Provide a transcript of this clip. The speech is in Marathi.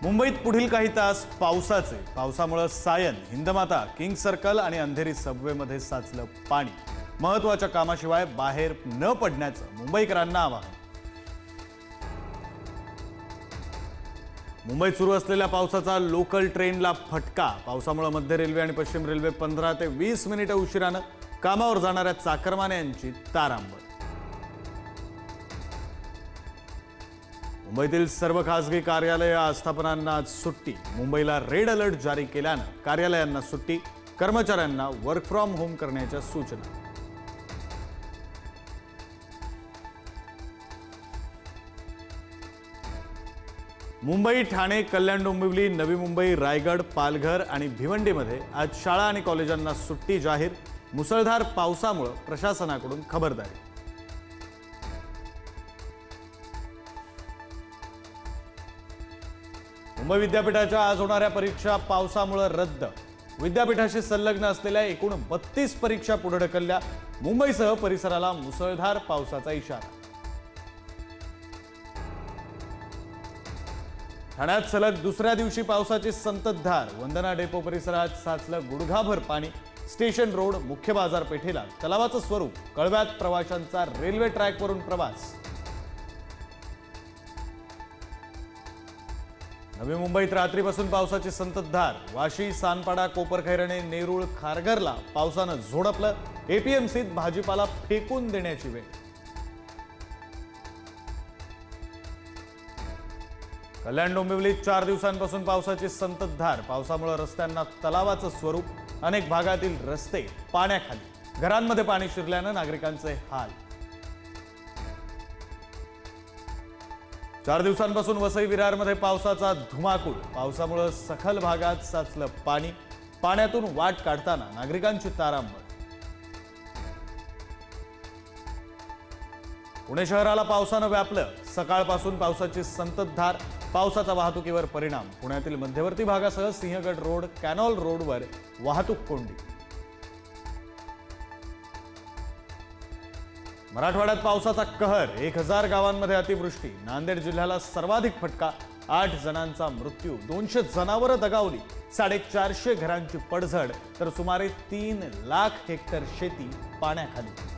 मुंबईत पुढील काही तास पावसामुळे सायन, हिंदमाता, किंग सर्कल आणि अंधेरी सबवेमध्ये साचलं पाणी। महत्त्वाच्या कामाशिवाय बाहेर न पडण्याचं मुंबईकरांना आवाहन। मुंबईत सुरू असलेल्या पावसाचा लोकल ट्रेनला फटका। पावसामुळे मध्य रेल्वे आणि पश्चिम रेल्वे 15 ते 20 मिनिटे उशिराने कामावर जाणाऱ्या चाकरमान्यांची तारांबळ। मुंबईतील सर्व खासगी कार्यालय आस्थापनांना आज सुट्टी। मुंबईला रेड अलर्ट जारी केल्याने कार्यालयांना सुट्टी, कर्मचाऱ्यांना वर्क फ्रॉम होम करण्याच्या सूचना। मुंबई, ठाणे, कल्याण, डोंबिवली, नवी मुंबई, रायगड, पालघर आणि भिवंडीमध्ये आज शाळा आणि कॉलेजांना सुट्टी जाहीर। मुसळधार पावसामुळे प्रशासनाकडून खबरदारी। मुंबई विद्यापीठाच्या आज होणाऱ्या परीक्षा पावसामुळे रद्द। विद्यापीठाशी संलग्न असलेल्या एकूण 32 परीक्षा पुढे ढकलल्या। मुंबईसह परिसराला मुसळधार पावसाचा इशारा। ठाण्यात सलग दुसऱ्या दिवशी पावसाची संततधार। वंदना डेपो परिसरात साचलं गुडघाभर पाणी। स्टेशन रोड, मुख्य बाजारपेठेला तलावाचं स्वरूप। कळव्यात प्रवाशांचा रेल्वे ट्रॅकवरून प्रवास। नवी मुंबईत रात्रीपासून पावसाची संततधार। वाशी, सानपाडा, कोपरखैरणे, नेरूळ, खारघरला पावसानं झोडपलं। एपीएमसीत भाजीपाला फेकून देण्याची वेळ। कल्याण डोंबिवलीत 4 दिवसांपासून पावसाची संततधार। पावसामुळे रस्त्यांना तलावाचं स्वरूप। अनेक भागातील रस्ते पाण्याखाली। घरांमध्ये पाणी शिरल्यानं नागरिकांचे हाल। 4 दिवसांपासून वसई विरारमध्ये पावसाचा धुमाकूळ। पावसामुळे सखल भागात साचलं पाणी। पाण्यातून वाट काढताना नागरिकांची तारांबळ। पुणे शहराला पावसानं व्यापलं। सकाळपासून पावसाची संततधार। पावसाचा वाहतुकीवर परिणाम। पुण्यातील मध्यवर्ती भागासह सिंहगड रोड, कॅनॉल रोडवर वाहतूक कोंडी। मराठवाड्यात पावसाचा कहर। 1000 गावांमध्ये अतिवृष्टी। नांदेड जिल्ह्याला सर्वाधिक फटका। 8 जणांचा मृत्यू। 200 जनावरं दगावली। 450 घरांची पडझड तर सुमारे 3 लाख हेक्टर शेती पाण्याखाली।